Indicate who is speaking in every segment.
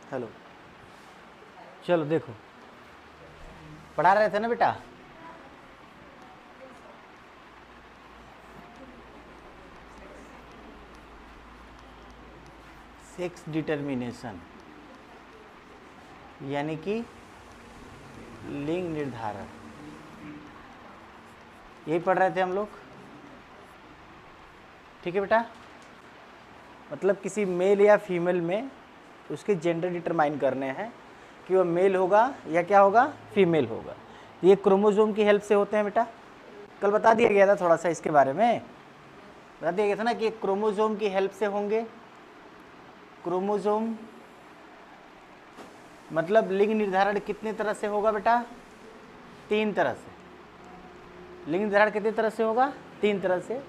Speaker 1: Hello, चलो देखो, पढ़ा रहे थे ना बेटा। सेक्स डिटर्मिनेशन यानी कि लिंग निर्धारण, यही पढ़ रहे थे हम लोग। ठीक है बेटा, मतलब किसी मेल या फीमेल में उसके जेंडर डिटरमाइन करने हैं कि वो मेल होगा या क्या होगा, फीमेल होगा। ये क्रोमोसोम की हेल्प से होते हैं बेटा। कल बता दिया गया था थोड़ा सा इसके बारे में, बता दिया गया था ना कि क्रोमोसोम की हेल्प से होंगे। क्रोमोसोम मतलब लिंग निर्धारण कितने तरह से होगा बेटा, 3 तरह से। लिंग निर्धारण कितने तरह से होगा, 3 तरह से।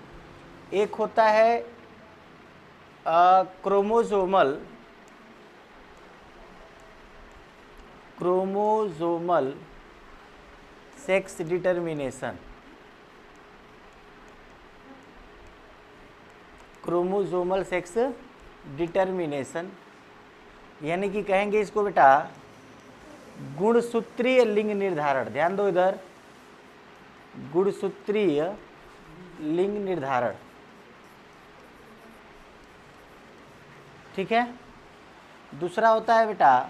Speaker 1: एक होता है chromosomal sex determination. Chromosomal sex determination यानी कि कहेंगे इसको बेटा गुणसूत्रीय लिंग निर्धारण। ध्यान दो इधर, गुणसूत्रीय लिंग निर्धारण। ठीक है। दूसरा होता है बेटा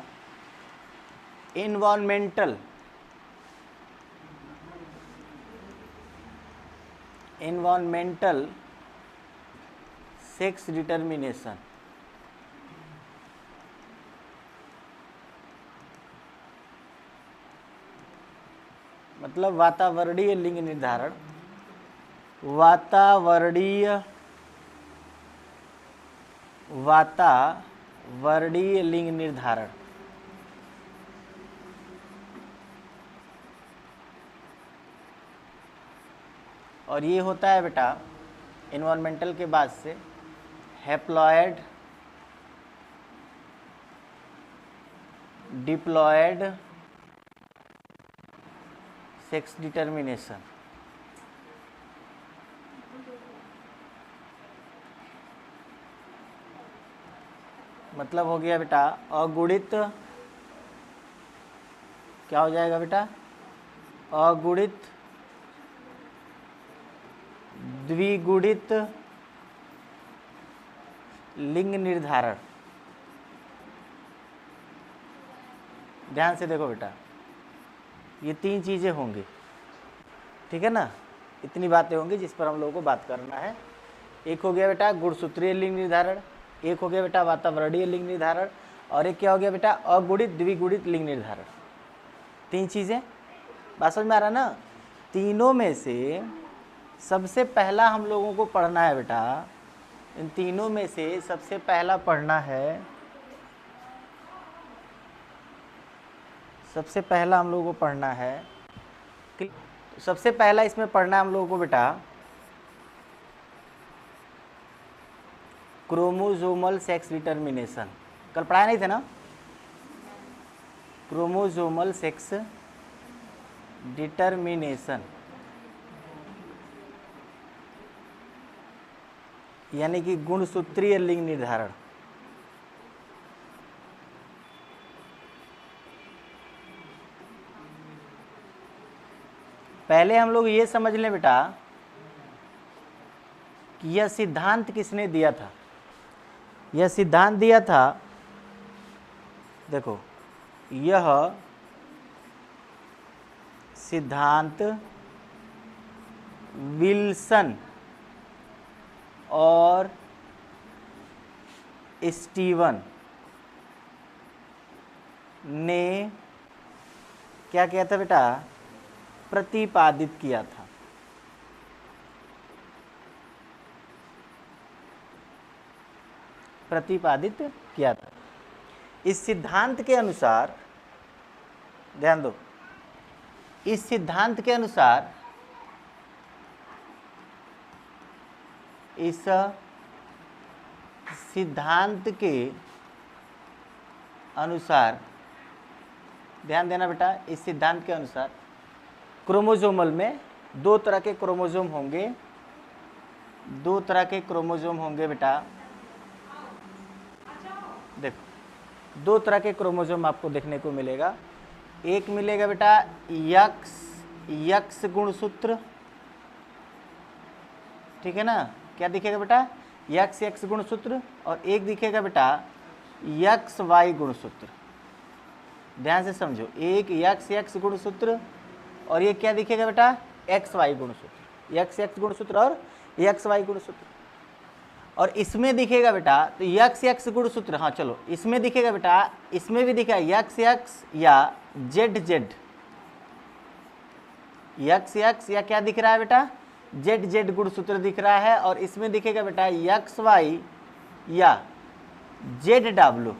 Speaker 1: एनवायरमेंटल सेक्स डिटर्मिनेशन। मतलब वातावरणीय लिंग निर्धारण, वातावरणीय लिंग निर्धारण। और ये होता है बेटा एनवायरमेंटल के बाद से हैप्लॉयड, डिप्लॉयड सेक्स डिटर्मिनेशन। मतलब हो गया बेटा अगुणित, क्या हो जाएगा बेटा, अगुणित द्विगुणित लिंग निर्धारण। ध्यान से देखो बेटा, ये 3 चीज़ें होंगी। ठीक है ना, इतनी बातें होंगी जिस पर हम लोगों को बात करना है। एक हो गया बेटा गुणसूत्रीय लिंग निर्धारण, एक हो गया बेटा वातावरणीय लिंग निर्धारण, और एक क्या हो गया बेटा अगुणित द्विगुणित लिंग निर्धारण। 3 चीज़ें, बात समझ में आ रहा ना। तीनों में से सबसे पहला हम लोगों को पढ़ना है बेटा, इन तीनों में से सबसे पहला पढ़ना है, सबसे पहला हम लोगों को पढ़ना है, सबसे पहला इसमें पढ़ना है हम लोगों को बेटा क्रोमोसोमल सेक्स डिटर्मिनेशन। कल पढ़ाया नहीं थे ना, क्रोमोसोमल सेक्स डिटर्मिनेशन यानी कि गुणसूत्रीय लिंग निर्धारण। पहले हम लोग ये समझ लें बेटा कि यह सिद्धांत किसने दिया था। यह सिद्धांत दिया था, देखो यह सिद्धांत विल्सन और स्टीवन ने क्या किया था बेटा, प्रतिपादित किया था। प्रतिपादित किया था। इस सिद्धांत के अनुसार, ध्यान दो, इस सिद्धांत के अनुसार, इस सिद्धांत के अनुसार, ध्यान देना बेटा, इस सिद्धांत के अनुसार क्रोमोसोमल में 2 तरह के क्रोमोसोम होंगे, 2 तरह के क्रोमोसोम होंगे बेटा। देखो दो तरह के क्रोमोसोम आपको देखने को मिलेगा। एक मिलेगा बेटा यक्स गुणसूत्र, ठीक है ना, क्या दिखेगा बेटा, यक्स गुणसूत्र, और एक दिखेगा बेटा यक्स वाई गुणसूत्र। ध्यान से समझो, एक यक्स गुणसूत्र और ये क्या दिखेगा बेटा, एक्स वाई गुणसूत्र, यक्स गुणसूत्र और यक्स वाई गुणसूत्र। और इसमें दिखेगा बेटा तो यक्स गुणसूत्र, हाँ चलो इसमें दिखेगा बेटा, इसमें भी दिखा यक्स या जेड, यक्स या क्या दिख रहा है बेटा, जेड गुणसूत्र दिख रहा है। और इसमें दिखेगा बेटा यक्स वाई या जेड डब्ल्यू,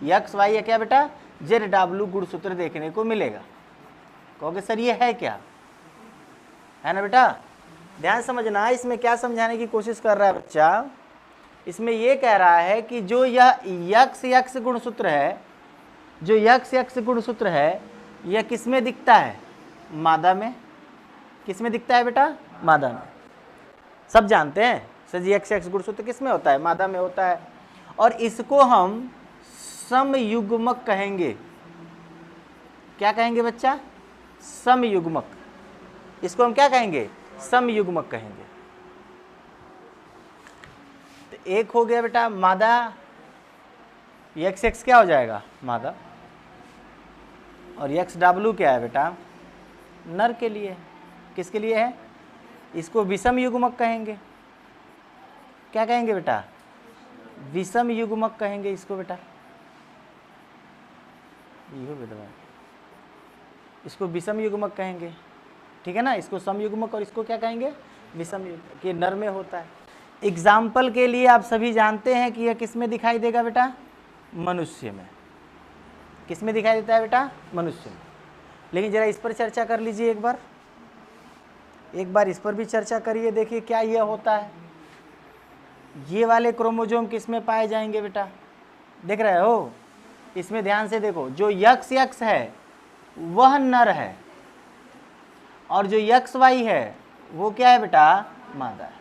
Speaker 1: यक्स वाई या क्या बेटा, जेड डब्ल्यू गुणसूत्र देखने को मिलेगा। कहोगे सर ये है क्या, है ना बेटा, ध्यान समझना, इसमें क्या समझाने की कोशिश कर रहा है बच्चा, इसमें ये कह रहा है कि जो यह यक्स गुणसूत्र है, जो यक्स गुणसूत्र है, यह किस में दिखता है, मादा में। किस में दिखता है बेटा, मादा में। सब जानते हैं सर जी यक्स गुणसूत्र किस में होता है, मादा में होता है। और इसको हम समयुग्मक कहेंगे। क्या कहेंगे बच्चा, समयुग्मक। इसको हम क्या कहेंगे, समयुग्मक कहेंगे। तो एक हो गया बेटा मादा, यक्स क्या हो जाएगा, मादा, और यक्स डब्ल्यू क्या है बेटा, नर के लिए है। किसके लिए है, इसको विषम युग्मक कहेंगे। क्या कहेंगे बेटा, विषम युग्मक कहेंगे इसको बेटा, इसको विषम युग्मक कहेंगे, ठीक है ना। इसको समयुग्मक और इसको क्या कहेंगे, विषम युग्मक। ये नर में होता है। एग्जाम्पल के लिए आप सभी जानते हैं कि यह किस में दिखाई देगा बेटा, मनुष्य में। किस में दिखाई देता है बेटा, मनुष्य में। लेकिन जरा इस पर चर्चा कर लीजिए एक बार इस पर भी चर्चा करिए, देखिए क्या यह होता है। ये वाले क्रोमोसोम किस में पाए जाएंगे बेटा, देख रहे हो, इसमें ध्यान से देखो, जो यक्स है वह नर है, और जो यक्स वाई है वो क्या है बेटा, मादा है।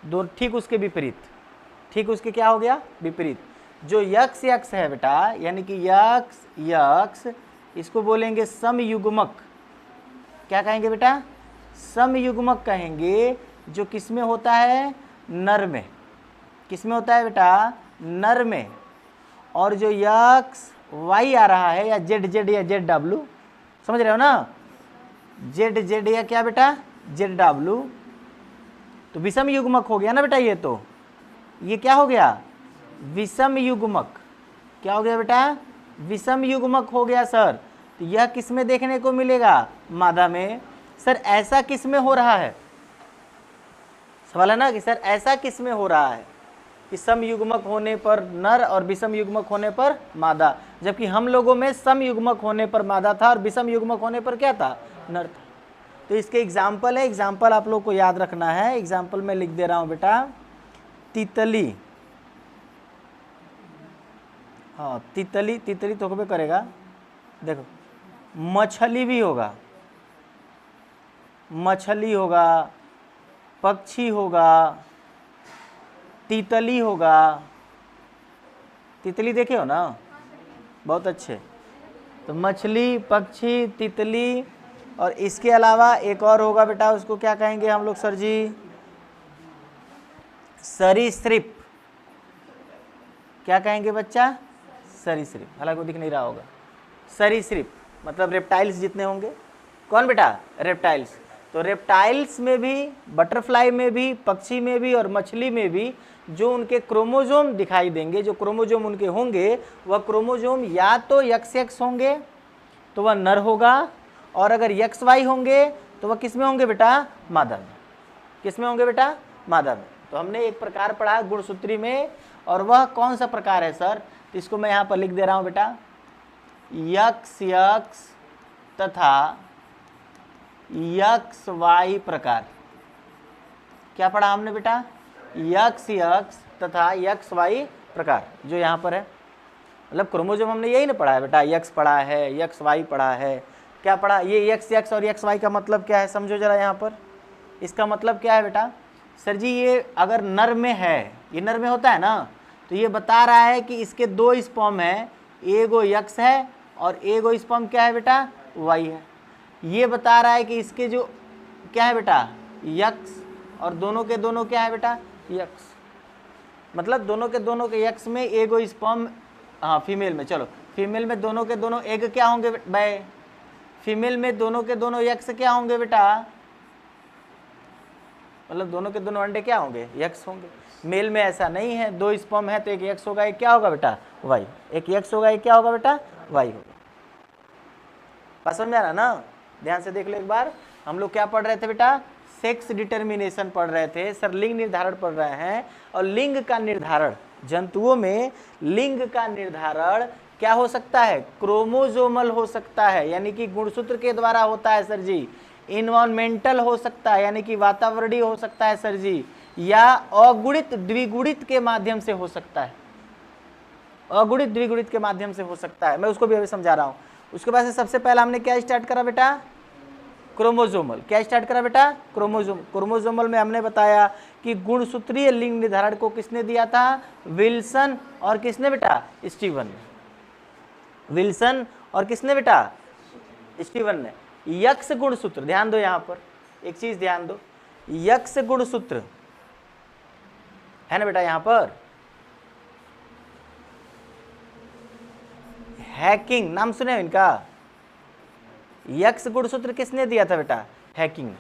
Speaker 1: दो ठीक उसके विपरीत, ठीक उसके क्या हो गया, विपरीत। जो यक्स है बेटा, यानी कि यक्स इसको बोलेंगे समयुग्मक। क्या कहेंगे बेटा, समयुग्मक कहेंगे, जो किस में होता है, नर में। किस में होता है बेटा, नर में। और जो यक्स वाई आ रहा है, या जेड या जेड डब्ल्यू, समझ रहे हो ना, जेड या क्या बेटा, जेड डब्ल्यू, तो विषम युग्मक हो गया ना बेटा। ये तो ये क्या हो गया, विषम युग्मक। क्या हो गया बेटा, विषम युग्मक हो गया सर। तो यह किस में देखने को मिलेगा, मादा में। सर ऐसा किस में हो रहा है, सवाल है ना कि सर ऐसा किस में हो रहा है कि समयुग्मक होने पर नर और विषम युग्मक होने पर मादा, जबकि हम लोगों में समयुग्मक होने पर मादा था और विषम युग्मक होने पर क्या था, नर था। तो इसके एग्जाम्पल है, एग्जाम्पल आप लोग को याद रखना है। एग्जाम्पल में लिख दे रहा हूं बेटा, तितली, हाँ तितली तो कभी करेगा, देखो मछली भी होगा, मछली होगा, पक्षी होगा, तितली होगा। तितली देखे हो ना, बहुत अच्छे। तो मछली, पक्षी, तितली, और इसके अलावा एक और होगा बेटा, उसको क्या कहेंगे हम लोग सर जी, सरीसृप। क्या कहेंगे बच्चा, सरीसृप। हालांकि वो दिख नहीं रहा होगा, सरीसृप मतलब रेप्टाइल्स जितने होंगे। कौन बेटा, रेप्टाइल्स। तो रेप्टाइल्स में भी, बटरफ्लाई में भी, पक्षी में भी और मछली में भी जो उनके क्रोमोसोम दिखाई देंगे, जो क्रोमोसोम उनके होंगे, वह क्रोमोसोम या तो यक्स होंगे तो वह नर होगा, और अगर यक्स वाई होंगे तो वह किस में होंगे बेटा, मादा में। किस में होंगे बेटा, मादा में। तो हमने एक प्रकार पढ़ा गुणसूत्री में, और वह कौन सा प्रकार है सर, तो इसको मैं यहाँ पर लिख दे रहा हूँ बेटा, यक्स तथा यक्स वाई प्रकार। क्या पढ़ा हमने बेटा, यक्स तथा यक्स वाई प्रकार, जो यहाँ पर है। मतलब क्रोमोसोम हमने यही ना पढ़ा है बेटा, यक्स पढ़ा है, यक्स वाई पढ़ा है। क्या पढ़ा, ये यक्स और यक्स वाई का मतलब क्या है, समझो जरा यहाँ पर। इसका मतलब क्या है बेटा, सर जी ये अगर नर में है, ये नर में होता है ना, तो ये बता रहा है कि इसके दो स्पर्म है, एगो यक्स है और एगो स्पर्म क्या है बेटा, वाई है। ये बता रहा है कि इसके जो क्या है बेटा, यक्स, और दोनों के दोनों क्या है बेटा, यक्स। मतलब दोनों के यक्स में एगो स्पर्म, हाँ फीमेल में, चलो फीमेल में दोनों के दोनों एग क्या होंगे भाई, फीमेल में दोनों के दोनों यक्स क्या होंगे बेटा, मतलब दोनों के दोनों अंडे क्या होंगे, यक्स होंगे। मेल में ऐसा नहीं है, दो स्पर्म है तो एक यक्स होगा, एक क्या होगा बेटा, वाई। एक यक्स होगा, एक क्या होगा बेटा, वाई होगा। बात समझ में आ रहा ना, ध्यान से देख लो एक बार। हम लोग क्या पढ़ रहे थे बेटा, सेक्स डिटर्मिनेशन पढ़ रहे थे सर, लिंग निर्धारण पढ़ रहे हैं। और लिंग का निर्धारण, जंतुओं में लिंग का निर्धारण क्या हो सकता है, क्रोमोजोमल हो सकता है, यानी कि गुणसूत्र के द्वारा होता है सर जी। इन्वायरमेंटल हो सकता है, यानी कि वातावरणीय हो सकता है सर जी, या अगुणित द्विगुणित के माध्यम से हो सकता है, अगुणित द्विगुणित के माध्यम से हो सकता है। मैं उसको भी अभी समझा रहा हूं। उसके बाद से सबसे पहला हमने क्या स्टार्ट करा बेटा, क्रोमोजोमल। क्या स्टार्ट करा बेटा, क्रोमोजोमल में हमने बताया कि गुणसूत्रीय लिंग निर्धारण को किसने दिया था, विल्सन और किसने बेटा, स्टीवन ने। विल्सन और किसने बेटा, स्टीवन ने। यक्स गुणसूत्र, ध्यान दो यहां पर एक चीज ध्यान दो, यक्स गुणसूत्र है ना बेटा, यहां पर हैकिंग नाम सुने इनका, यक्स गुणसूत्र किसने दिया था बेटा, हैकिंग।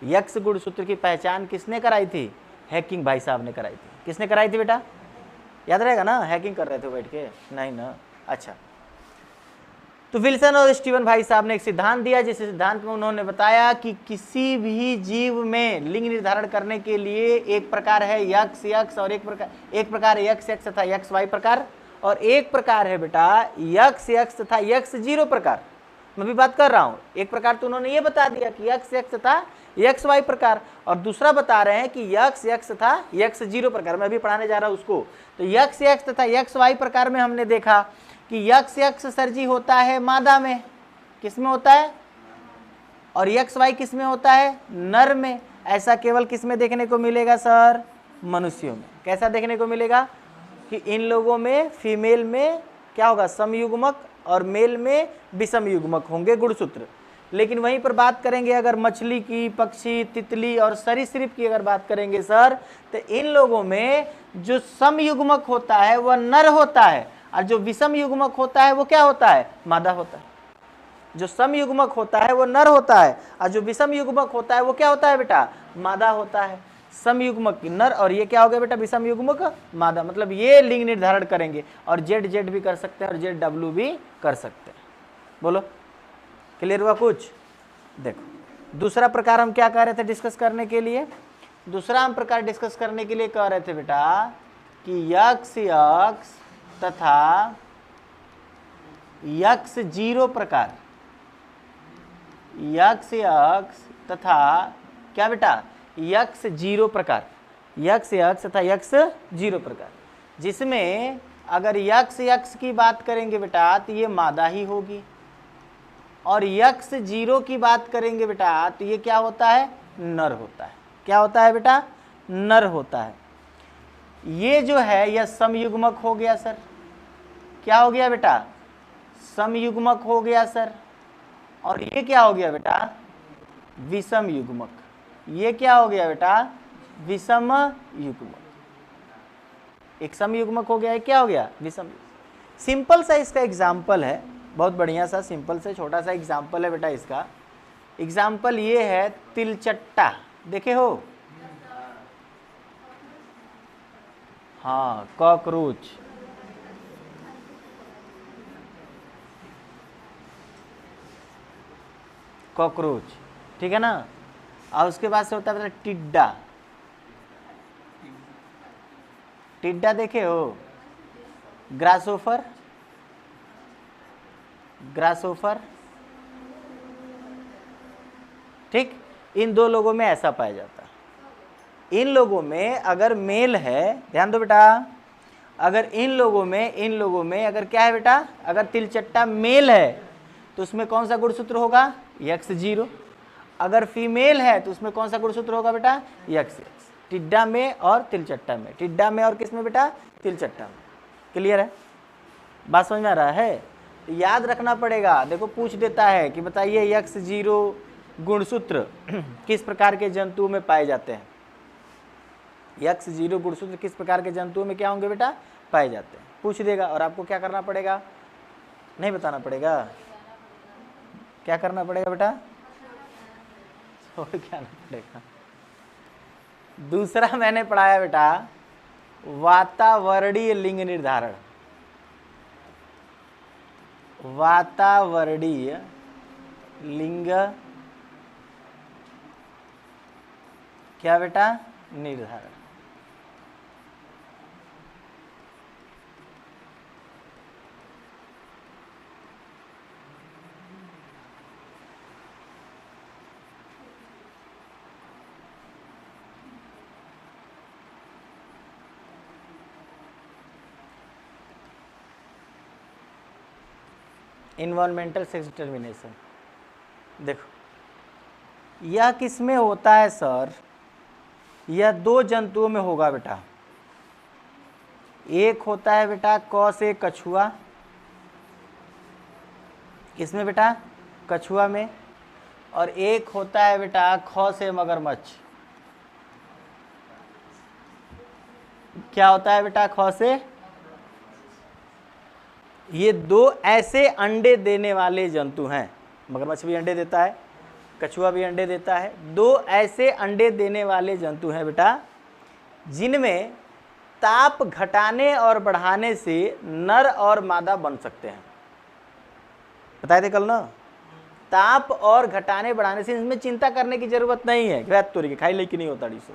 Speaker 1: यक्स गुणसूत्र की पहचान किसने कराई थी, हैकिंग भाई साहब ने कराई थी। किसने कराई थी बेटा, याद रहेगा ना, हैकिंग कर रहे थे बैठ के, नहीं ना, अच्छा। तो विल्सन और स्टीवन भाई साहब ने एक सिद्धांत दिया, जिस सिद्धांत में उन्होंने बताया कि किसी भी जीव में लिंग निर्धारण करने के लिए एक प्रकार है यक्स यक्स, और एक प्रकार है यक्स यक्स तथा यक्स वाई प्रकार, और एक प्रकार है बेटा यक्स यक्स तथा यक्स जीरो प्रकार। मैं भी बात कर रहा हूं, एक प्रकार तो उन्होंने ये बता दिया कि यक्स यक्स तथा यक्स वाई प्रकार, और दूसरा बता रहे हैं कि यक्स यक्स तथा यक्स जीरो प्रकार। मैं अभी पढ़ाने जा रहा हूं उसको। तो यक्स यक्स तथा यक्स वाई प्रकार में हमने देखा कि यक्स यक्स सर जी होता है मादा में, किस में होता है, और यक्स वाई किस में होता है, नर में। ऐसा केवल किस में देखने को मिलेगा सर, मनुष्यों में। कैसा देखने को मिलेगा कि इन लोगों में फीमेल में क्या होगा, समयुग्मक, और मेल में विषम युग्मक होंगे गुणसूत्र। लेकिन वहीं पर बात करेंगे अगर मछली की, पक्षी, तितली और सरीसृप की अगर बात करेंगे सर, तो इन लोगों में जो समयुग्मक होता है वह नर होता है, और जो विषम युग्मक होता है वो क्या होता है, मादा होता है। जो समयुग्मक होता है वो नर होता है, और जो विषम युग्मक होता है वो क्या होता है बेटा, मादा होता है। समयुग्मक नर, और ये क्या हो गया बेटा, विषम युग्मक मादा। मतलब ये लिंग निर्धारण करेंगे, और जेड जेड भी कर सकते हैं और जेड डब्ल्यू भी कर सकते हैं। बोलो क्लियर हुआ कुछ। देखो दूसरा प्रकार हम क्या कह रहे थे डिस्कस करने के लिए, दूसरा हम प्रकार डिस्कस करने के लिए कह रहे थे बेटा कि यक्स यक्स तथा यक्स जीरो प्रकार, यक्स यक्स तथा क्या बेटा, यक्स जीरो प्रकार, यक्स यक्स तथा यक्स जीरो प्रकार, जिसमें अगर यक्स यक्स की बात करेंगे बेटा तो ये मादा ही होगी, और यक्स जीरो की बात करेंगे बेटा तो ये क्या होता है, नर होता है। क्या होता है बेटा, नर होता है। ये जो है यह समयुग्मक हो गया सर, क्या हो गया बेटा, समयुग्मक हो गया सर। और ये क्या हो गया बेटा, विषम युग्मक। ये क्या हो गया बेटा, विषम युग्मक। एक समयुग्मक हो गया, एक क्या हो गया, विषम। सिंपल सा इसका एग्जाम्पल है, बहुत बढ़िया सा सिंपल से छोटा सा एग्जाम्पल है बेटा इसका। एग्जाम्पल ये है तिलचट्टा, देखे हो, हाँ कॉकरोच, कॉकरोच, ठीक है ना। और उसके बाद से होता है टिड्डा, टिड्डा देखे हो, ग्रासोफर, ग्रासोफर, ठीक। इन दो लोगों में ऐसा पाया जाता है। इन लोगों में अगर मेल है, ध्यान दो बेटा, अगर इन लोगों में अगर क्या है बेटा, अगर तिलचट्टा मेल है तो उसमें कौन सा गुणसूत्र होगा, यक्स जीरो। अगर फीमेल है तो उसमें कौन सा गुणसूत्र होगा बेटा, यक्स यक्स। टिड्डा में और तिलचट्टा में, टिड्डा में और किस में बेटा, तिलचट्टा में। क्लियर है, बात समझ में आ रहा है? तो याद रखना पड़ेगा। देखो पूछ देता है कि बताइए X0 गुणसूत्र किस प्रकार के जंतुओं में पाए जाते हैं। X0 गुणसूत्र किस प्रकार के जंतुओं में क्या होंगे बेटा, पाए जाते हैं, पूछ देगा। और आपको क्या करना पड़ेगा, नहीं बताना पड़ेगा, क्या करना पड़ेगा बेटा, छोड़ के आना पड़ेगा। दूसरा मैंने पढ़ाया बेटा वातावरणीय लिंग निर्धारण। वातावरणीय लिंग क्या बेटा, निर्धारण। इन्वायरमेंटल सेक्स डिटर्मिनेशन, देखो यह किस में होता है सर, यह दो जंतुओं में होगा बेटा। एक होता है बेटा क से कछुआ, किसमें बेटा, कछुआ में। और एक होता है बेटा ख से मगरमच्छ। क्या होता है बेटा, ख से, ये दो ऐसे अंडे देने वाले जंतु हैं। मगरमच्छ भी अंडे देता है, कछुआ भी अंडे देता है। दो ऐसे अंडे देने वाले जंतु हैं बेटा जिनमें ताप घटाने और बढ़ाने से नर और मादा बन सकते हैं। बताए थे कल ना, ताप और घटाने बढ़ाने से इसमें चिंता करने की जरूरत नहीं है। वैत तोरी के खाई लेकिन नहीं होता डिसो।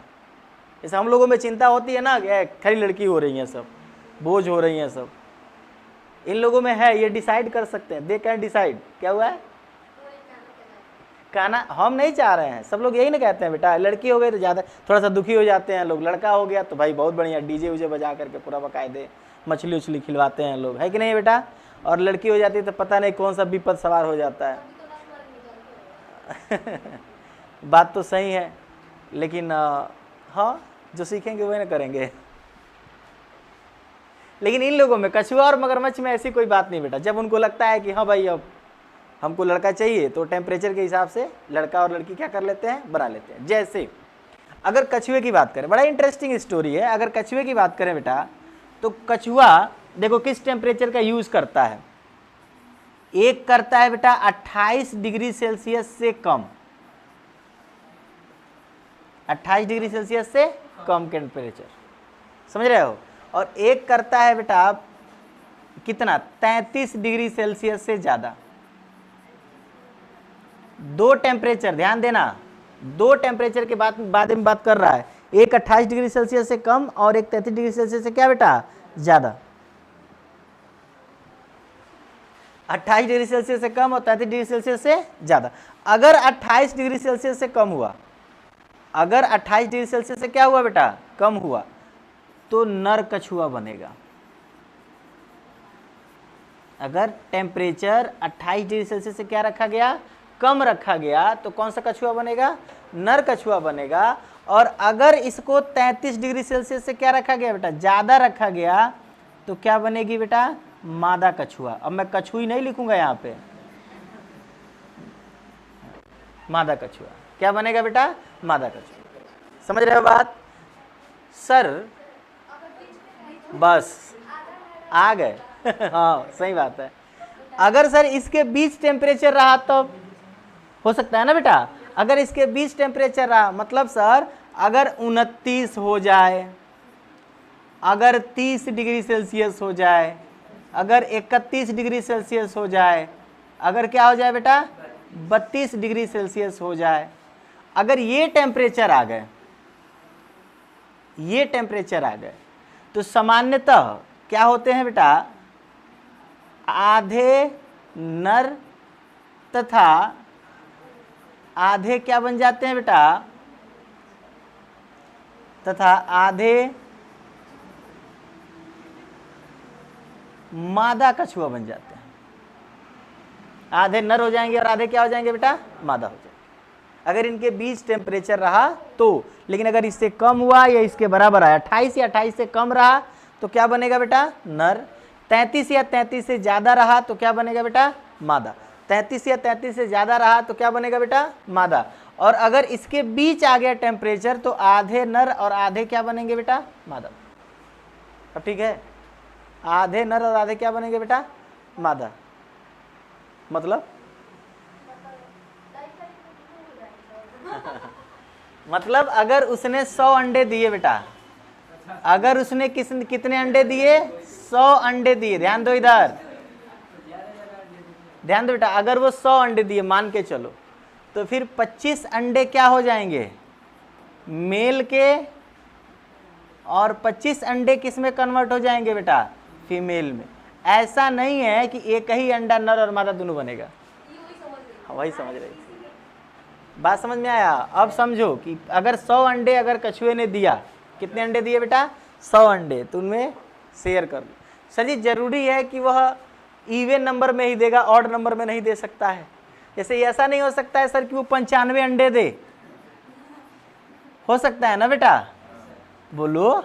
Speaker 1: जैसे हम लोगों में चिंता होती है ना, खाली लड़की हो रही है, सब बोझ हो रही है सब, इन लोगों में है, ये डिसाइड कर सकते हैं। They can decide. क्या हुआ है, खाना हम नहीं चाह रहे हैं, सब लोग यही ना कहते हैं बेटा। लड़की हो गई तो ज़्यादा थोड़ा सा दुखी हो जाते हैं लोग, लड़का हो गया तो भाई बहुत बढ़िया डीजे उजे बजा करके पूरा बाकायदे मछली उछली खिलवाते हैं लोग, है कि नहीं बेटा। और लड़की हो जाती है तो पता नहीं कौन सा विपद सवार हो जाता है। बात तो सही है, लेकिन हाँ जो सीखेंगे वही ना करेंगे। लेकिन इन लोगों में, कछुआ और मगरमच्छ में ऐसी कोई बात नहीं बेटा। जब उनको लगता है कि हाँ भाई अब हमको लड़का चाहिए, तो टेम्परेचर के हिसाब से लड़का और लड़की क्या कर लेते हैं, बना लेते हैं। जैसे अगर कछुए की बात करें, बड़ा इंटरेस्टिंग स्टोरी है। अगर कछुए की बात करें बेटा, तो कछुआ देखो किस टेम्परेचर का यूज करता है। एक करता है बेटा 28 डिग्री सेल्सियस से कम, 28 डिग्री सेल्सियस से कम टेम्परेचर, समझ रहे हो। और एक करता है बेटा कितना, 33 डिग्री सेल्सियस से ज़्यादा। दो टेम्परेचर, ध्यान देना, दो टेम्परेचर के बारे में बात कर रहा है। एक 28 डिग्री सेल्सियस से कम और एक 33 डिग्री सेल्सियस से क्या बेटा, ज़्यादा। 28 डिग्री सेल्सियस से कम और 33 डिग्री सेल्सियस से ज़्यादा। अगर 28 डिग्री सेल्सियस से कम हुआ, अगर 28 डिग्री सेल्सियस से क्या हुआ बेटा, कम हुआ, तो नर कछुआ बनेगा। अगर टेम्परेचर 28 डिग्री सेल्सियस से क्या रखा गया, कम रखा गया, तो कौन सा कछुआ बनेगा, नर कछुआ बनेगा। और अगर इसको 33 डिग्री सेल्सियस से क्या रखा गया बेटा, ज़्यादा रखा गया, तो क्या बनेगी बेटा, मादा कछुआ। अब मैं कछुई नहीं लिखूंगा यहाँ पे, मादा कछुआ। क्या बनेगा बेटा, मादा कछुआ। समझ रहे हो बात सर, बस आ गए। हाँ सही बात है। अगर सर इसके बीच टेम्परेचर रहा तो हो सकता है ना बेटा। अगर इसके बीच टेम्परेचर रहा, मतलब सर अगर 29 हो जाए, अगर 30 डिग्री सेल्सियस हो जाए, अगर 31 डिग्री सेल्सियस हो जाए, अगर क्या हो जाए बेटा, 32 डिग्री सेल्सियस हो जाए, अगर ये टेम्परेचर आ गए, ये टेम्परेचर आ गए, तो सामान्यतः क्या होते हैं बेटा, आधे नर तथा आधे क्या बन जाते हैं बेटा, तथा आधे मादा कछुआ बन जाते हैं। आधे नर हो जाएंगे और आधे क्या हो जाएंगे बेटा, मादा हो जाएंगे। अगर इनके बीच टेम्परेचर रहा तो, लेकिन अगर इससे कम हुआ या इसके बराबर आया, 28 या 28 से कम रहा तो क्या बनेगा बेटा? नर। 33 या 33 से ज़्यादा रहा तो क्या बनेगा बेटा? मादा। 33 या 33 से ज़्यादा रहा तो क्या बनेगा बेटा? मादा। और अगर इसके बीच आ गया टेम्परेचर तो आधे नर और आधे क्या बनेंगे बेटा? मादा। अब ठीक है, आधे नर और आधे क्या बनेंगे बेटा? मादा। मतलब मतलब अगर उसने 100 अंडे दिए बेटा, अगर उसने कितने अंडे दिए? 100 अंडे दिए। ध्यान दो इधर, ध्यान दो बेटा, अगर वो 100 अंडे दिए मान के चलो, तो फिर 25 अंडे क्या हो जाएंगे? मेल के, और 25 अंडे किस में कन्वर्ट हो जाएंगे बेटा? फीमेल में। ऐसा नहीं है कि एक ही अंडा नर और मादा दोनों बनेगा। वही समझ रहे, बात समझ में आया? अब समझो कि अगर 100 अंडे अगर कछुए ने दिया, कितने अंडे दिए बेटा? 100 अंडे, तो उनमें शेयर कर लो। सर जी जरूरी है कि वह इवन नंबर में ही देगा, ऑड नंबर में नहीं दे सकता है? जैसे ऐसा नहीं हो सकता है सर कि वो 95 अंडे दे, हो सकता है ना बेटा? बोलो,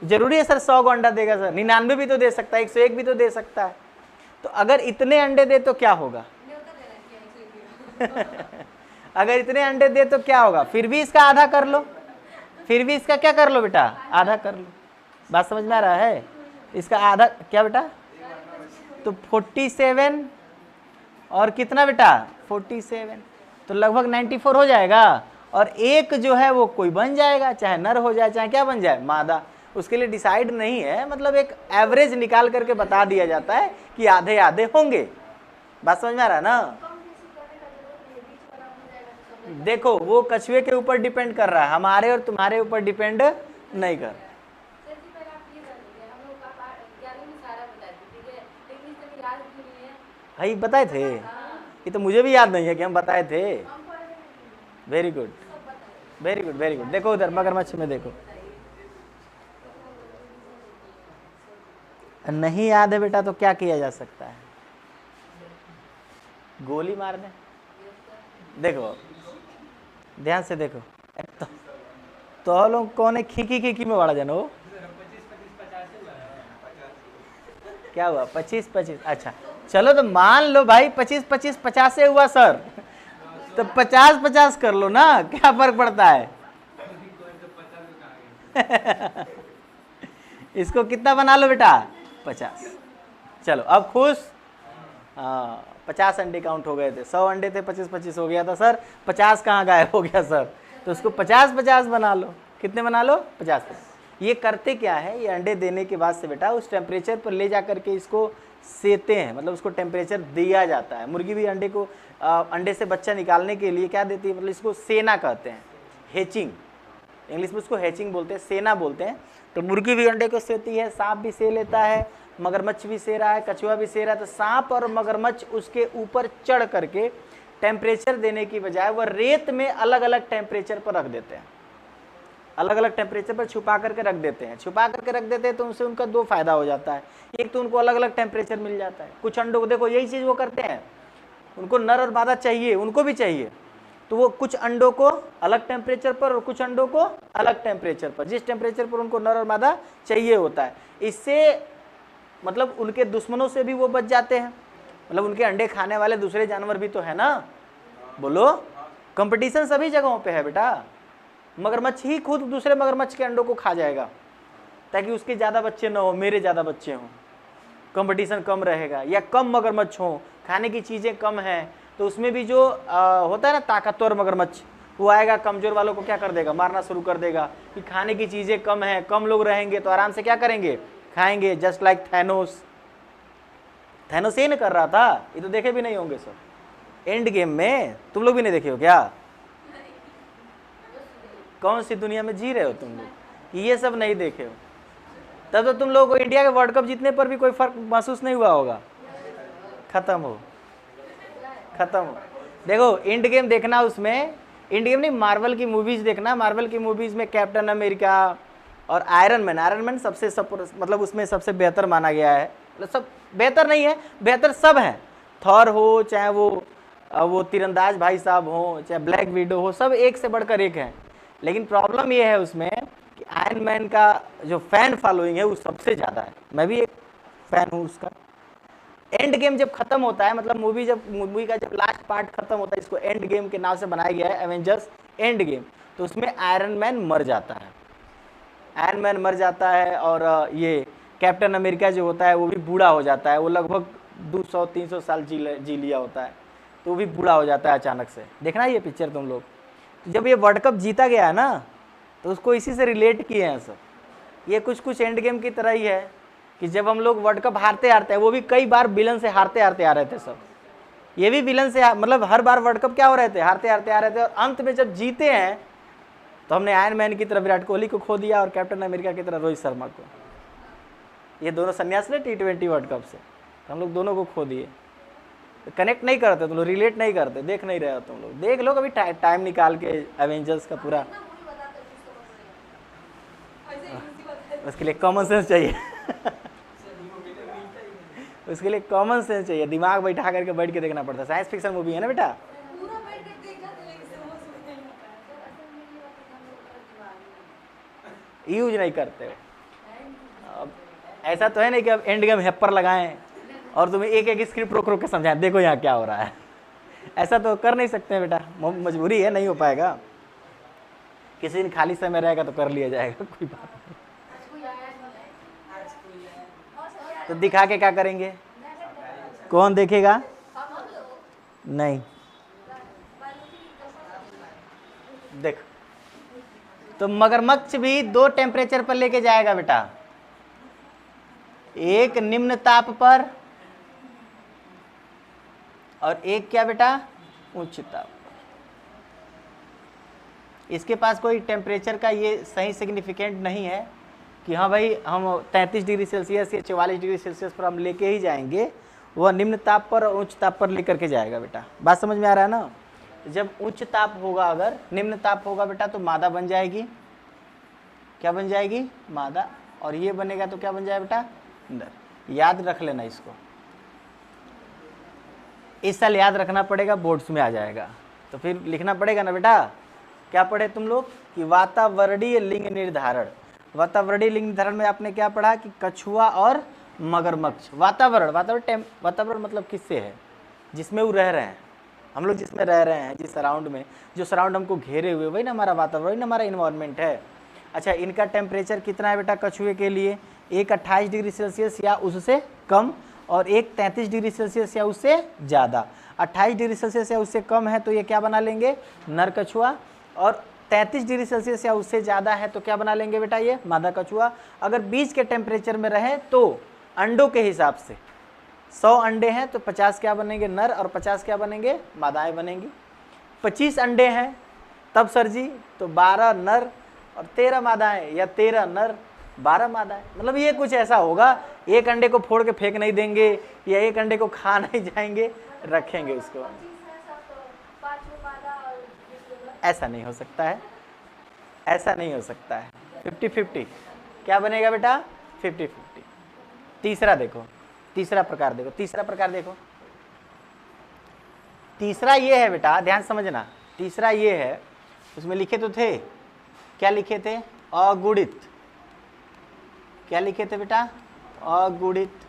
Speaker 1: जरूरी है सर 100 को अंडा देगा? सर 99 भी तो दे सकता है, 101 भी तो दे सकता है। तो अगर इतने अंडे दे तो क्या होगा? अगर इतने अंडे दे तो क्या होगा? फिर भी इसका आधा कर लो, फिर भी इसका क्या कर लो बेटा? आधा कर लो। बात समझ में आ रहा है? इसका आधा क्या बेटा? तो 47 और कितना बेटा? 47, तो लगभग 94 हो जाएगा। और एक जो है वो कोई बन जाएगा, चाहे नर हो जाए चाहे क्या बन जाए? मादा। उसके लिए डिसाइड नहीं है, मतलब एक एवरेज निकाल करके बता दिया जाता है कि आधे आधे होंगे। बात समझ में आ रहा है ना? देखो वो कछुए के ऊपर डिपेंड कर रहा है, हमारे और तुम्हारे ऊपर डिपेंड नहीं कर। भाई बताए थे, ये तो मुझे भी याद नहीं है कि हम बताए थे। Very good, very good, very good. देखो उधर मगरमच्छ में देखो, नहीं याद है बेटा तो क्या किया जा सकता है? गोली मार दे। देखो ध्यान से देखो, तो लोग कौन है? खीखी खीखी में बड़ा जानो, क्या हुआ? 25-25, अच्छा चलो तो मान लो भाई 25-25 50 से हुआ सर, तो 50-50 कर लो ना, क्या फर्क पड़ता है? इसको कितना बना लो बेटा? 50। चलो अब खुश? हाँ, 50 अंडे काउंट हो गए थे, 100 अंडे थे, 25-25 हो गया था सर, 50 कहाँ गायब हो गया सर? तो उसको 50-50 बना लो। कितने बना लो? 50-50। ये करते क्या है, ये अंडे देने के बाद से बेटा उस टेम्परेचर पर ले जा करके इसको सेते हैं, मतलब उसको टेम्परेचर दिया जाता है। मुर्गी भी अंडे को अंडे से बच्चा निकालने के लिए क्या देती है? मतलब इसको सेना कहते हैं, हैचिंग, इंग्लिश में उसको हैचिंग बोलते हैं, सेना बोलते हैं। तो मुर्गी भी अंडे को सेती है, सांप भी से लेता है, मगरमच्छ भी से रहा है, कछुआ भी से रहा है। तो सांप और मगरमच्छ उसके ऊपर चढ़ करके टेम्परेचर देने की बजाय वह रेत में अलग अलग टेम्परेचर पर रख देते हैं, अलग अलग टेम्परेचर पर छुपा करके रख देते हैं। छुपा करके रख देते हैं तो उनसे उनका दो फायदा हो जाता है। एक तो उनको अलग अलग टेम्परेचर मिल जाता है। कुछ अंडों को देखो यही चीज़ वो करते हैं, उनको नर और मादा चाहिए, उनको भी चाहिए, तो वो कुछ अंडों को अलग टेम्परेचर पर और कुछ अंडों को अलग टेम्परेचर पर, जिस टेम्परेचर पर उनको नर और मादा चाहिए होता है। इससे मतलब उनके दुश्मनों से भी वो बच जाते हैं, मतलब उनके अंडे खाने वाले दूसरे जानवर भी तो है ना। बोलो, कंपटीशन सभी जगहों पे है बेटा। मगरमच्छ ही खुद दूसरे मगरमच्छ के अंडों को खा जाएगा ताकि उसके ज़्यादा बच्चे ना हो, मेरे ज़्यादा बच्चे हों, कंपटीशन कम रहेगा। या कम मगरमच्छ हों, खाने की चीज़ें कम हैं, तो उसमें भी जो होता है ना ताकतवर मगरमच्छ, वो आएगा कमज़ोर वालों को क्या कर देगा? मारना शुरू कर देगा। कि खाने की चीज़ें कम हैं, कम लोग रहेंगे तो आराम से क्या करेंगे? खाएंगे। जस्ट लाइक थैनोस, थैनोस ये न कर रहा था, ये तो देखे भी नहीं होंगे सब एंड गेम में, तुम लोग भी नहीं देखे हो क्या? कौन सी दुनिया में जी रहे हो तुम लोग कि ये सब नहीं देखे हो? तब तो तुम लोगों को इंडिया के वर्ल्ड कप जीतने पर भी कोई फर्क महसूस नहीं हुआ होगा। खत्म हो, खत्म हो। देखो एंड गेम देखना, उसमें एंड गेम नहीं, मार्वल की मूवीज देखना। मार्वल की मूवीज में कैप्टन अमेरिका और आयरन मैन सबसे मतलब उसमें सबसे बेहतर माना गया है। मतलब सब बेहतर नहीं है, बेहतर सब हैं। थॉर हो, चाहे वो अब वो तीरंदाज भाई साहब हो चाहे ब्लैक विडो हो, सब एक से बढ़कर एक हैं। लेकिन प्रॉब्लम ये है उसमें कि आयरन मैन का जो फैन फॉलोइंग है वो सबसे ज़्यादा है। मैं भी एक फैन हूँ उसका। एंड गेम जब खत्म होता है, मतलब मूवी का जब लास्ट पार्ट खत्म होता है, इसको एंड गेम के नाम से बनाया गया है, एवेंजर्स एंड गेम, तो उसमें आयरन मैन मर जाता है। आयरन मैन मर जाता है और ये कैप्टन अमेरिका जो होता है वो भी बूढ़ा हो जाता है। वो लगभग 200-300 साल जी लिया होता है, तो वो भी बूढ़ा हो जाता है अचानक से। देखना ये पिक्चर तुम लोग। तो जब ये वर्ल्ड कप जीता गया है ना, तो उसको इसी से रिलेट किए हैं सब। ये कुछ एंड गेम की तरह ही है कि जब हम लोग वर्ल्ड कप हारते हारते हैं, वो भी कई बार विलन से हारते हारते आ रहे थे सब। ये भी विलन से मतलब हर बार वर्ल्ड कप क्या हो रहे थे, हारते हारते आ रहे थे, और अंत में जब जीते हैं तो हमने आयरन मैन की तरह विराट कोहली को खो दिया और कैप्टन अमेरिका की तरह रोहित शर्मा को। ये दोनों संन्यास ले T20 वर्ल्ड कप से, तो हम लोग दोनों को खो दिए। तो कनेक्ट नहीं करते तुम लोग, रिलेट नहीं करते, देख नहीं रहे हो तुम लोग। देख लो कभी टाइम निकाल के एवेंजर्स का पूरा। उसके लिए कॉमन सेंस चाहिए उसके लिए कॉमन सेंस चाहिए, दिमाग बैठा करके बैठ के देखना पड़ता है। साइंस फिक्शन मूवी है ना बेटा, यूज नहीं करते हो। अब ऐसा तो है नहीं कि अब एंड गेम हेपर लगाएं और तुम्हें एक एक स्क्रिप्ट रोक रोक के समझाएं, देखो यहाँ क्या हो रहा है। ऐसा तो कर नहीं सकते हैं बेटा, मजबूरी है, नहीं हो पाएगा। किसी दिन खाली समय रहेगा तो कर लिया जाएगा, कोई बात नहीं। तो दिखा के क्या करेंगे, कौन देखेगा? नहीं, देख तो मगरमच्छ भी 2 टेम्परेचर पर लेके जाएगा बेटा, एक निम्न ताप पर और एक क्या बेटा, उच्च ताप पर। इसके पास कोई टेम्परेचर का ये सही सिग्निफिकेंट नहीं है कि हाँ भाई हम 33 डिग्री सेल्सियस या 44 डिग्री सेल्सियस पर हम लेके ही जाएंगे। वह निम्न ताप पर और उच्च ताप पर लेकर के जाएगा बेटा। बात समझ में आ रहा है ना? जब उच्च ताप होगा, अगर निम्न ताप होगा बेटा तो मादा बन जाएगी। क्या बन जाएगी? मादा। और ये बनेगा तो क्या बन जाएगा बेटा? नर। याद रख लेना इसको, इस साल याद रखना पड़ेगा, बोर्ड्स में आ जाएगा। तो फिर लिखना पड़ेगा ना बेटा, क्या पढ़े तुम लोग कि वातावरणीय लिंग निर्धारण। वातावरणीय लिंग निर्धारण में आपने क्या पढ़ा कि कछुआ और मगरमच्छ। वातावरण मतलब किससे है? जिसमें वो रह रहे हैं, हम लोग जिसमें रह रहे हैं, जिस सराउंड में, जो सराउंड हमको घेरे हुए, वही ना हमारा वातावरण, वही ना हमारा इन्वायरमेंट है। अच्छा, इनका टेम्परेचर कितना है बेटा? कछुए के लिए एक 28 डिग्री सेल्सियस या उससे कम, और एक 33 डिग्री सेल्सियस या उससे ज़्यादा। 28 डिग्री सेल्सियस या उससे कम है तो ये क्या बना लेंगे? नर कछुआ। और 33 डिग्री सेल्सियस या उससे ज़्यादा है तो क्या बना लेंगे बेटा? ये मादा कछुआ। अगर बीच के टेम्परेचर में रहे तो अंडों के हिसाब से 100 अंडे हैं तो 50 क्या बनेंगे? नर, और 50 क्या बनेंगे? मादाएं बनेंगी। 25 अंडे हैं तब सर जी तो 12 नर और 13 मादाएं, या 13 नर 12 मादाएं। मतलब ये कुछ ऐसा होगा, एक अंडे को फोड़ के फेंक नहीं देंगे या एक अंडे को खा नहीं जाएंगे, रखेंगे उसको। ऐसा नहीं हो सकता है, ऐसा नहीं हो सकता है। 50-50 क्या बनेगा बेटा? 50-50। तीसरा देखो, तीसरा प्रकार देखो, तीसरा प्रकार देखो। तीसरा ये है बेटा, ध्यान समझना। तीसरा ये है, उसमें लिखे तो थे, क्या लिखे थे? अगुणित। क्या लिखे थे बेटा? अगुणित,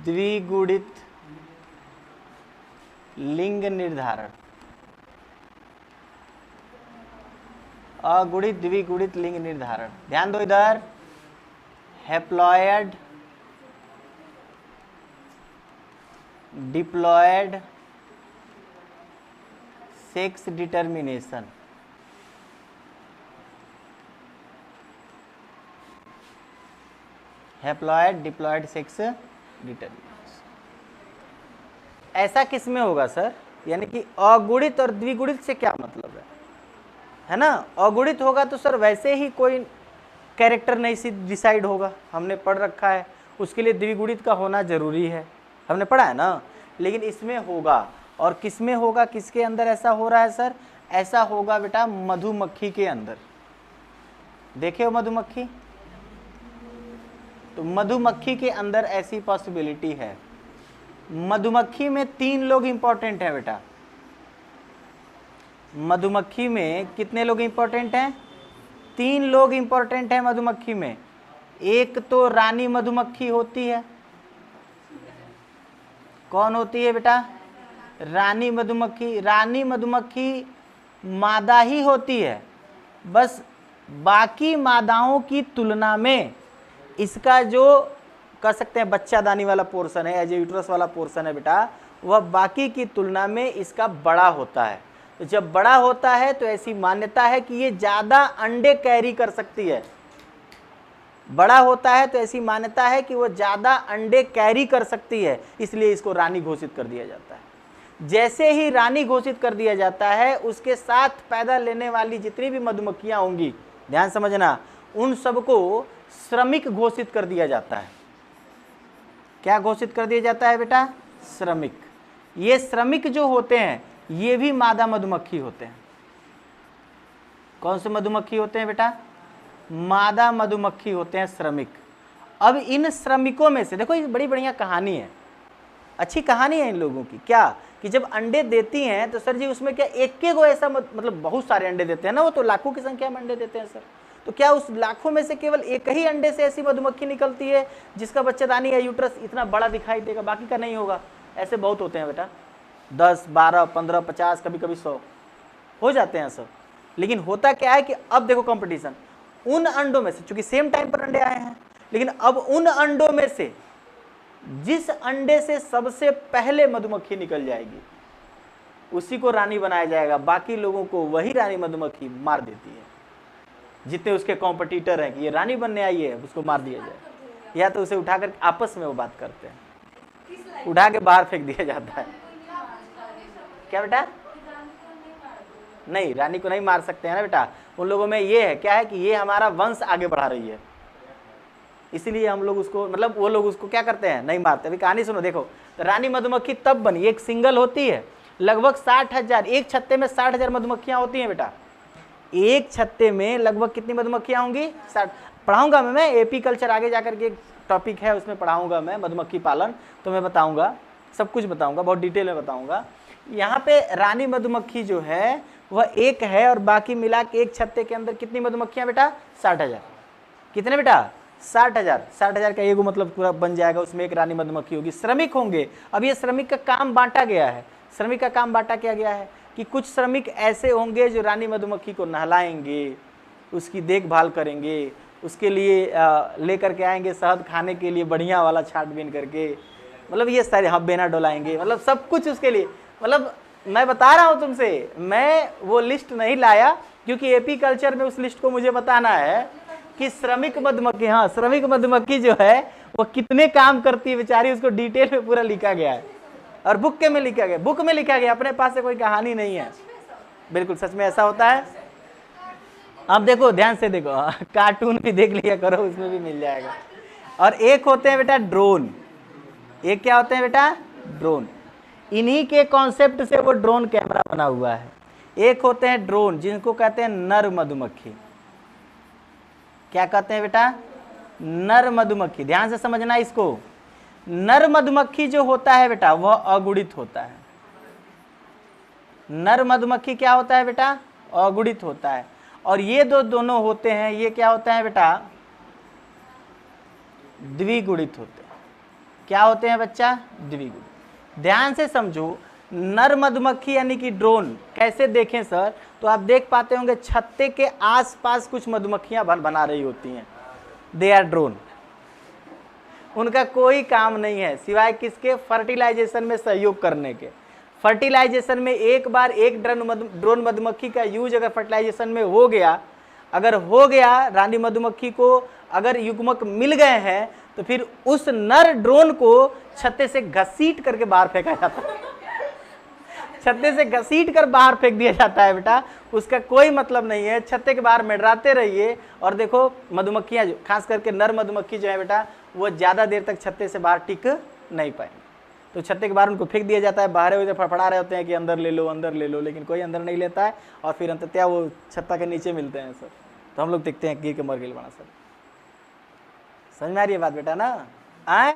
Speaker 1: द्विगुणित लिंग निर्धारण। अगुणित द्विगुणित लिंग निर्धारण, ध्यान दो इधर। Haploid, diploid sex determination. Haploid diploid sex determination ऐसा किस में होगा सर? यानी कि अगुणित और द्विगुणित से क्या मतलब है ना? अगुणित होगा तो सर वैसे ही कोई कैरेक्टर नहीं डिसाइड होगा, हमने पढ़ रखा है, उसके लिए द्विगुणित का होना जरूरी है, हमने पढ़ा है ना। लेकिन इसमें होगा, और किस में होगा? किसके अंदर ऐसा हो रहा है सर? ऐसा होगा बेटा मधुमक्खी के अंदर। देखे हो मधुमक्खी? तो मधुमक्खी के अंदर ऐसी पॉसिबिलिटी है। मधुमक्खी में 3 लोग इंपॉर्टेंट हैं बेटा। मधुमक्खी में कितने लोग इंपॉर्टेंट हैं? 3 लोग इंपॉर्टेंट हैं मधुमक्खी में। एक तो रानी मधुमक्खी होती है। कौन होती है बेटा? रानी मधुमक्खी। रानी मधुमक्खी मादा ही होती है, बस बाकी मादाओं की तुलना में इसका जो कह सकते हैं बच्चादानी वाला पोर्शन है, एज यूट्रस वाला पोर्शन है बेटा, वह बाकी की तुलना में इसका बड़ा होता है। तो जब बड़ा होता है तो ऐसी मान्यता है कि ये ज़्यादा अंडे कैरी कर सकती है। बड़ा होता है तो ऐसी मान्यता है कि वो ज़्यादा अंडे कैरी कर सकती है, इसलिए इसको रानी घोषित कर दिया जाता है। जैसे ही रानी घोषित कर दिया जाता है, उसके साथ पैदा लेने वाली जितनी भी मधुमक्खियाँ होंगी, ध्यान समझना, उन सबको श्रमिक घोषित कर दिया जाता है। क्या घोषित कर दिया जाता है बेटा? श्रमिक। ये श्रमिक जो होते हैं ये भी मादा मधुमक्खी होते हैं। कौन से मधुमक्खी होते हैं बेटा? मादा मधुमक्खी होते हैं श्रमिक। अब इन श्रमिकों में से देखो, ये बड़ी बढ़िया कहानी है, अच्छी कहानी है इन लोगों की। क्या कि जब अंडे देती हैं तो सर जी उसमें क्या एक एक को ऐसा मतलब बहुत सारे अंडे देते हैं ना, वो तो लाखों की संख्या में अंडे देते हैं सर। तो क्या उस लाखों में से केवल एक ही अंडे से ऐसी मधुमक्खी निकलती है जिसका बच्चादानी या यूट्रस इतना बड़ा दिखाई देगा, बाकी का नहीं होगा? ऐसे बहुत होते हैं बेटा, 10, 12, 15, 50, कभी कभी 100 हो जाते हैं सब। लेकिन होता क्या है कि अब देखो कंपटीशन, उन अंडों में से, चूंकि सेम टाइम पर अंडे आए हैं, लेकिन अब उन अंडों में से जिस अंडे से सबसे पहले मधुमक्खी निकल जाएगी उसी को रानी बनाया जाएगा, बाकी लोगों को वही रानी मधुमक्खी मार देती है। जितने उसके कॉम्पिटिटर हैं कि ये रानी बनने आई है, उसको मार दिया जाए, या तो उसे उठाकर आपस में वो बात करते हैं, उठा के बाहर फेंक दिया जाता है। क्या बेटा? नहीं, रानी को नहीं मार सकते हैं ना बेटा। उन लोगों में ये है, क्या है कि ये हमारा वंश आगे बढ़ा रही है, इसलिए हम लोग उसको, मतलब वो लोग उसको क्या करते हैं, नहीं मारते। अभी कहानी सुनो, देखो। तो रानी मधुमक्खी तब बनी, एक सिंगल होती है, लगभग 60,000, एक छत्ते में 60,000 मधुमक्खियां होती हैं बेटा। एक छत्ते में लगभग कितनी मधुमक्खियां होंगी? 60। पढ़ाऊंगा मैं एपी कल्चर, आगे जाकर के एक टॉपिक है उसमें पढ़ाऊंगा मैं मधुमक्खी पालन, तो मैं बताऊंगा, सब कुछ बताऊंगा, बहुत डिटेल में बताऊंगा। यहाँ पे रानी मधुमक्खी जो है वह एक है, और बाकी मिला के एक छत्ते के अंदर कितनी मधुमक्खियां बेटा? 60,000। कितने बेटा? 60,000। 60,000 का एगो मतलब पूरा बन जाएगा, उसमें एक रानी मधुमक्खी होगी। श्रमिक होंगे। अब ये श्रमिक का काम बांटा गया है। श्रमिक का काम बांटा क्या गया है कि कुछ श्रमिक ऐसे होंगे जो रानी मधुमक्खी को नहलाएंगे, उसकी देखभाल करेंगे, उसके लिए लेकर के आएंगे शहद खाने के लिए बढ़िया वाला छाटबीन करके, मतलब ये सारे, हाँ, बेना डोलाएंगे, मतलब सब कुछ उसके लिए। मतलब मैं बता रहा हूँ तुमसे, मैं वो लिस्ट नहीं लाया क्योंकि एपी कल्चर में उस लिस्ट को मुझे बताना है कि श्रमिक मधुमक्खी, हाँ, श्रमिक मधुमक्खी जो है वो कितने काम करती है बेचारी, उसको डिटेल में पूरा लिखा गया है और बुक के में लिखा गया, बुक में लिखा गया, अपने पास से कोई कहानी नहीं है। बिल्कुल सच में ऐसा होता है। अब देखो, ध्यान से देखो, कार्टून भी देख लिया करो, उसमें भी मिल जाएगा। और एक होते हैं बेटा ड्रोन। एक क्या होते हैं बेटा? ड्रोन। इन्हीं के कॉन्सेप्ट से वो ड्रोन कैमरा बना हुआ है। एक होते हैं ड्रोन, जिनको कहते हैं नर मधुमक्खी। क्या कहते हैं बेटा? नर मधुमक्खी। ध्यान से समझना इसको। नर मधुमक्खी जो होता है बेटा वह अगुणित होता है। नर मधुमक्खी क्या होता है बेटा? अगुणित होता है। और ये दोनों होते हैं, ये क्या होता है बेटा? द्विगुणित होते हैं। क्या होते हैं बच्चा? द्विगुणित। ध्यान से समझो, नर मधुमक्खी यानी कि ड्रोन कैसे देखें सर? तो आप देख पाते होंगे छत्ते के आसपास कुछ मधुमक्खियां बना रही होती हैं, दे आर ड्रोन। उनका कोई काम नहीं है सिवाय किसके? फर्टिलाइजेशन में सहयोग करने के। फर्टिलाइजेशन में एक बार एक ड्रोन मधुमक्खी का यूज अगर फर्टिलाइजेशन में हो गया, रानी मधुमक्खी को अगर युग्मक मिल गए हैं, तो फिर उस नर ड्रोन को छत्ते से घसीट करके बाहर फेंका जाता है। छत्ते से घसीट कर बाहर फेंक दिया जाता है बेटा, उसका कोई मतलब नहीं है। छत्ते के बाहर मंडराते रहिए और देखो मधुमक्खियां, खास करके नर मधुमक्खी जो है बेटा, वो ज़्यादा देर तक छत्ते से बाहर टिक नहीं पाएंगे। तो छत्ते के बाहर उनको फेंक दिया जाता है, बाहर उधर फड़फड़ा रहे होते हैं कि अंदर ले लो अंदर ले लो, लेकिन कोई अंदर नहीं लेता है और फिर अंततः वो छत्ता के नीचे मिलते हैं सर। तो हम लोग देखते हैं गिर के मर गए बना सर। समझ में आ रही है बात बेटा ना? आए